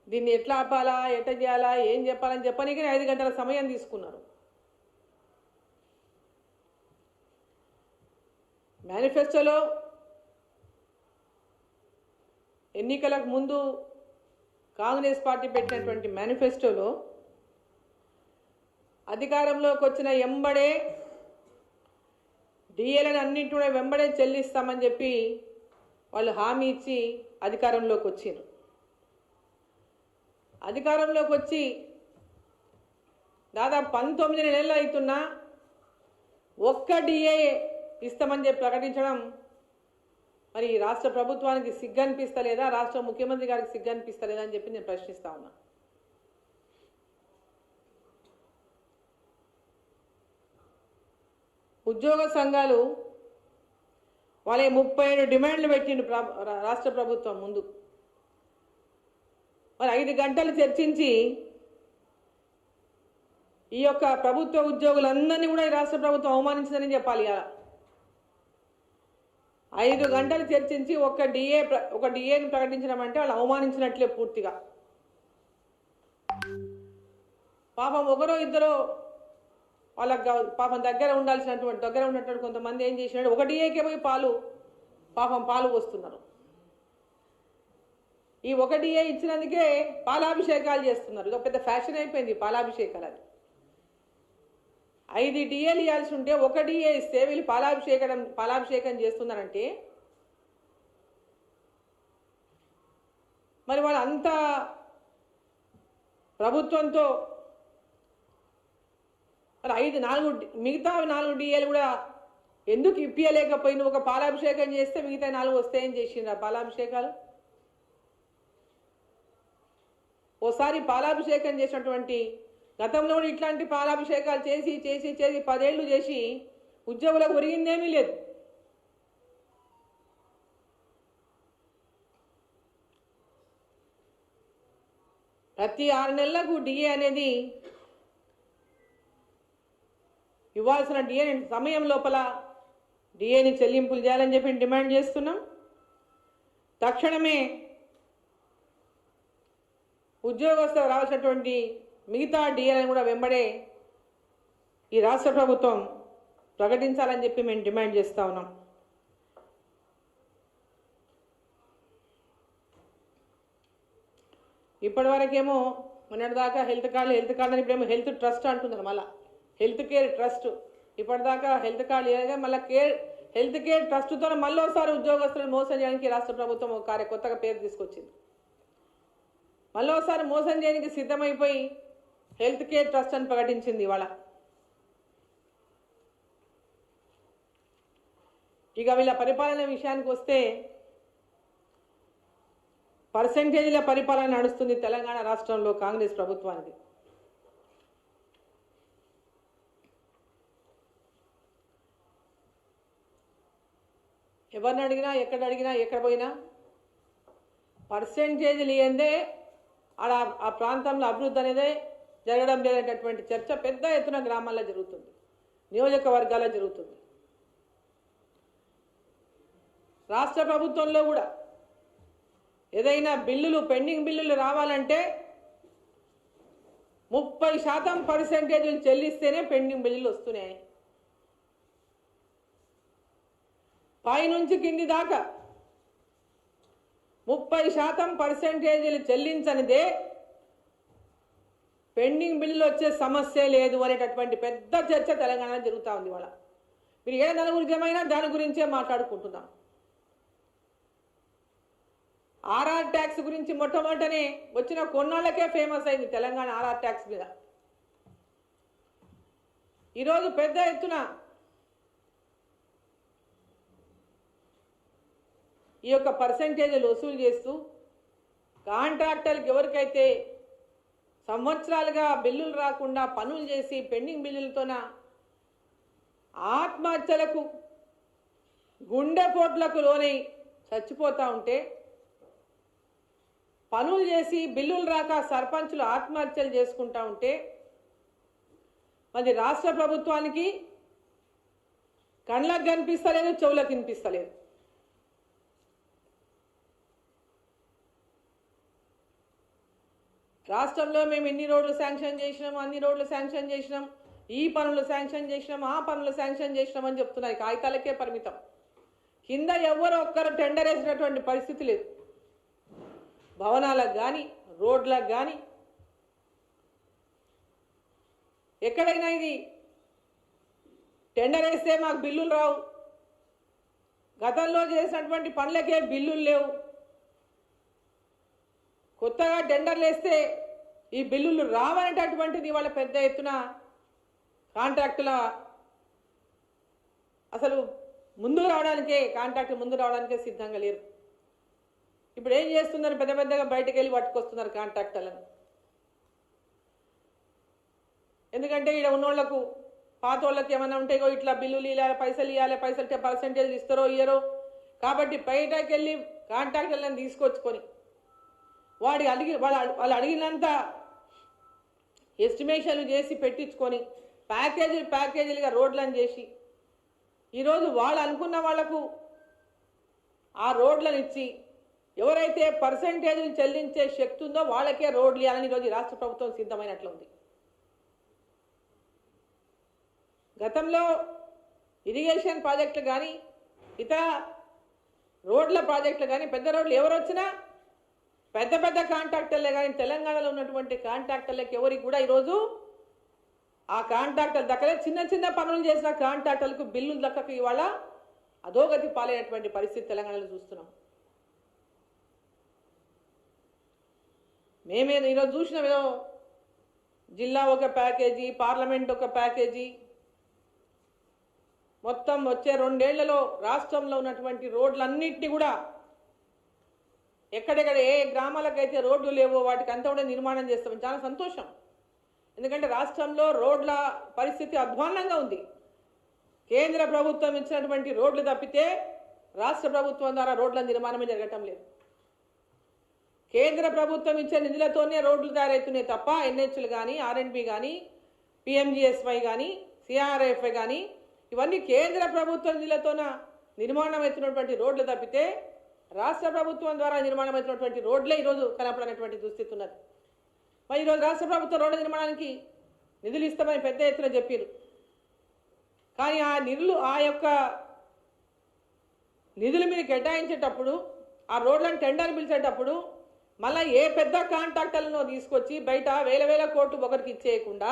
దీన్ని ఎట్లా ఆపాలా, ఎట్లా చేయాలా, ఏం చెప్పాలని చెప్పనీకి 5 గంటల సమయం తీసుకున్నారు. మేనిఫెస్టోలో ఎన్నికలకు ముందు కాంగ్రెస్ పార్టీ పెట్టినటువంటి మేనిఫెస్టోలో అధికారంలోకి వచ్చిన ఎంబడే డిఏలను అన్నింటి కూడా వెంబడే చెల్లిస్తామని చెప్పి వాళ్ళు హామీ ఇచ్చి అధికారంలోకి వచ్చారు. అధికారంలోకి వచ్చి దాదాపు 19 నెలలు అవుతున్నా ఒక్క డిఏ ఇస్తామని చెప్పి ప్రకటించడం మరి రాష్ట్ర ప్రభుత్వానికి సిగ్గనిపిస్తలేదా, రాష్ట్ర ముఖ్యమంత్రి గారికి సిగ్గనిపిస్తలేదా అని చెప్పి నేను ప్రశ్నిస్తా ఉన్నా. ఉద్యోగ సంఘాలు వాళ్ళే 37 డిమాండ్లు పెట్టిండు రాష్ట్ర ప్రభుత్వం ముందు. మరి 5 గంటలు చర్చించి ఈ యొక్క ప్రభుత్వ ఉద్యోగులందరినీ కూడా ఈ రాష్ట్ర ప్రభుత్వం అవమానించిందని చెప్పాలి. 5 గంటలు చర్చించి ఒక డిఏని ప్రకటించడం అంటే వాళ్ళు అవమానించినట్లే పూర్తిగా. పాపం ఒకరో ఇద్దరో వాళ్ళకి పాపం దగ్గర ఉన్నటువంటి కొంతమంది ఏం చేసినాడు, ఒక డిఏకే పోయి పాలు పోస్తున్నారు. ఈ ఒక డిఏ ఇచ్చినందుకే పాలాభిషేకాలు చేస్తున్నారు. ఇది ఒక పెద్ద ఫ్యాషన్ అయిపోయింది పాలాభిషేకాలు. అది 5 డిఏలు ఇవ్వాల్సి ఉంటే ఒక డిఏ ఇస్తే వీళ్ళు పాలాభిషేకం చేస్తున్నారంటే మరి వాళ్ళు అంత ప్రభుత్వంతో మరి మిగతా 4 డిఏలు కూడా ఎందుకు ఇప్పియలేకపోయిన? ఒక పాలాభిషేకం చేస్తే మిగతా 4 వస్తాయని చేసిండ్రు ఆ పాలాభిషేకాలు. ఓసారి పాలాభిషేకం చేసినటువంటి గతంలో కూడా ఇట్లాంటి పాలాభిషేకాలు చేసి 10 ఏళ్ళు చేసి ఉద్యోగులకు ఒరిగిందేమీ లేదు. ప్రతి 6 నెలలకు డిఏ అనేది ఇవ్వాల్సిన డిఏని సమయం లోపల డిఏని చెల్లింపులు చేయాలని చెప్పి డిమాండ్ చేస్తున్నాం. తక్షణమే ఉద్యోగస్తులకు రావాల్సినటువంటి మిగతా డిఏలను కూడా వెంబడే ఈ రాష్ట్ర ప్రభుత్వం ప్రకటించాలని చెప్పి మేము డిమాండ్ చేస్తూ ఉన్నాం. ఇప్పటివరకేమో మొన్నటిదాకా హెల్త్ కార్డు అని ఇప్పుడేమో హెల్త్ ట్రస్ట్ అంటున్నారు. మళ్ళీ హెల్త్ కేర్ ట్రస్ట్. ఇప్పటిదాకా హెల్త్ కార్డు లేదా మళ్ళీ హెల్త్ కేర్ ట్రస్ట్తో మళ్ళీసారి ఉద్యోగస్తులను మోసం చేయడానికి రాష్ట్ర ప్రభుత్వం ఒక కొత్తగా పేరు తీసుకొచ్చింది. మళ్ళీసారి మోసం చేయడానికి సిద్ధమైపోయి హెల్త్ కేర్ ట్రస్ట్ అని ప్రకటించింది ఇవాళ. ఇక వీళ్ళ పరిపాలన విషయానికి వస్తే పర్సెంటేజీల పరిపాలన నడుస్తుంది తెలంగాణ రాష్ట్రంలో కాంగ్రెస్ ప్రభుత్వానికి. ఎవరిని అడిగినా ఎక్కడ పోయినా పర్సెంటేజీలు ఏందే ఆ ప్రాంతంలో అభివృద్ధి అనేది జరగడం లేదనేటటువంటి చర్చ పెద్ద ఎత్తున గ్రామాల్లో జరుగుతుంది, నియోజకవర్గాల్లో జరుగుతుంది. రాష్ట్ర ప్రభుత్వంలో కూడా ఏదైనా పెండింగ్ బిల్లులు రావాలంటే 30% పర్సెంటేజీలు చెల్లిస్తేనే పెండింగ్ బిల్లులు వస్తున్నాయి. పైనుంచి కింది దాకా 30% పర్సెంటేజీలు చెల్లించనిదే పెండింగ్ బిల్లులు వచ్చే సమస్య లేదు అనేటటువంటి పెద్ద చర్చ తెలంగాణలో జరుగుతూ ఉంది. ఇవాళ మీరు ఏ దాని గురించి ఏమైనా దాని గురించే మాట్లాడుకుంటున్నాం. ఆర్ఆర్ ట్యాక్స్ గురించి మొట్టమొదటనే వచ్చిన కొన్నాళ్ళకే ఫేమస్ అయింది తెలంగాణ ఆర్ఆర్ ట్యాక్స్ మీద. ఈరోజు పెద్ద ఎత్తున ఈ యొక్క పర్సెంటేజీలు వసూలు చేస్తూ కాంట్రాక్టర్లకు ఎవరికైతే సంవత్సరాలుగా బిల్లులు రాకుండా పనులు చేసి పెండింగ్ బిల్లులతోన ఆత్మహత్యలకు గుండెపోట్లకు లోనై చచ్చిపోతూ ఉంటే, పనులు చేసి బిల్లులు రాక సర్పంచులు ఆత్మహత్యలు చేసుకుంటూ ఉంటే మరి రాష్ట్ర ప్రభుత్వానికి కళ్ళకు కనిపిస్తలేదు, చెవులకు వినిపిస్తలేదు. రాష్ట్రంలో మేము ఇన్ని రోడ్లు శాంక్షన్ చేసినాం, అన్ని రోడ్లు శాంక్షన్ చేసినాం, ఈ పనులు శాంక్షన్ చేసినాం, ఆ పనులు శాంక్షన్ చేసినాం అని చెప్తున్నాయి. కాగితాలకే పరిమితం. కింద ఎవరు ఒక్కరు టెండర్ వేసినటువంటి పరిస్థితి లేదు. భవనాలకు కానీ రోడ్లకు కానీ ఎక్కడైనా ఇది టెండర్ వేస్తే మాకు బిల్లులు రావు, గతంలో చేసినటువంటి పనులకే బిల్లులు లేవు, కొత్తగా టెండర్లు వేస్తే ఈ బిల్లులు రావనేటటువంటిది వాళ్ళ పెద్ద ఎత్తున కాంట్రాక్టుల అసలు ముందుకు రావడానికే సిద్ధంగా లేరు. ఇప్పుడు ఏం చేస్తున్నారు? పెద్ద పెద్దగా బయటకు వెళ్ళి పట్టుకొస్తున్నారు కాంట్రాక్టర్లను. ఎందుకంటే ఇక్కడ ఉన్నోళ్లకు పాత వాళ్ళకి ఏమైనా ఉంటాయో ఇట్లా బిల్లులు ఇవ్వాలి, పైసలు పర్సెంటేజ్ ఇస్తారో ఇయ్యరో, కాబట్టి బయటకు వెళ్ళి కాంట్రాక్టర్లను తీసుకొచ్చుకొని వాళ్ళు అడిగినంత ఎస్టిమేషన్లు చేసి పెట్టించుకొని ప్యాకేజీలుగా రోడ్లను చేసి ఈరోజు వాళ్ళు అనుకున్న వాళ్లకు ఆ రోడ్లను ఇచ్చి ఎవరైతే పర్సెంటేజ్లు చెల్లించే శక్తి ఉందో వాళ్ళకే రోడ్లు ఇవ్వాలని ఈరోజు రాష్ట్ర ప్రభుత్వం సిద్ధమైనట్లుంది. గతంలో ఇరిగేషన్ ప్రాజెక్టులు కానీ ఇతర రోడ్ల ప్రాజెక్టులు కానీ పెద్ద రోడ్లు ఎవరు వచ్చినా పెద్ద పెద్ద కాంట్రాక్టర్లే, కానీ తెలంగాణలో ఉన్నటువంటి కాంట్రాక్టర్లకు ఎవరికి కూడా ఈరోజు ఆ కాంట్రాక్టర్ దక్కలే. చిన్న చిన్న పనులు చేసిన కాంట్రాక్టర్లకు బిల్లులు దక్కక ఇవాళ అధోగతి పాలైనటువంటి పరిస్థితి తెలంగాణలో చూస్తున్నాం. మేమే ఈరోజు చూసినాం, ఏదో జిల్లా ఒక ప్యాకేజీ, పార్లమెంట్ ఒక ప్యాకేజీ, మొత్తం వచ్చే 2 ఏళ్లలో రాష్ట్రంలో ఉన్నటువంటి రోడ్లన్నింటినీ కూడా ఎక్కడెక్కడ ఏ గ్రామాలకైతే రోడ్లు లేవో వాటికి అంతా కూడా నిర్మాణం చేస్తాం. చాలా సంతోషం. ఎందుకంటే రాష్ట్రంలో రోడ్ల పరిస్థితి అధ్వాన్నంగా ఉంది. కేంద్ర ప్రభుత్వం ఇచ్చినటువంటి రోడ్లు తప్పితే రాష్ట్ర ప్రభుత్వం ద్వారా రోడ్ల నిర్మాణమే జరగటం లేదు. కేంద్ర ప్రభుత్వం ఇచ్చే నిధులతోనే రోడ్లు తయారవుతున్నాయి తప్ప ఎన్హెచ్లు కానీ, ఆర్ఎండ్బి కానీ, పిఎంజిఎస్వై కానీ, సిఆర్ఎఫ్ఐ కానీ ఇవన్నీ కేంద్ర ప్రభుత్వం నిధులతోన నిర్మాణం అవుతున్నటువంటి రోడ్లు తప్పితే రాష్ట్ర ప్రభుత్వం ద్వారా నిర్మాణం అవుతున్నటువంటి రోడ్లే ఈరోజు కనపడనటువంటి దుస్థితి ఉన్నది. మరి ఈరోజు రాష్ట్ర ప్రభుత్వం రోడ్ల నిర్మాణానికి నిధులు ఇస్తామని పెద్ద ఎత్తున చెప్పారు. కానీ ఆ యొక్క నిధులు మీరు కేటాయించేటప్పుడు, ఆ రోడ్లను టెండర్ పిలిచేటప్పుడు మళ్ళీ ఏ పెద్ద కాంట్రాక్టర్లను తీసుకొచ్చి బయట వేల కోట్లు ఒకరికి ఇచ్చేయకుండా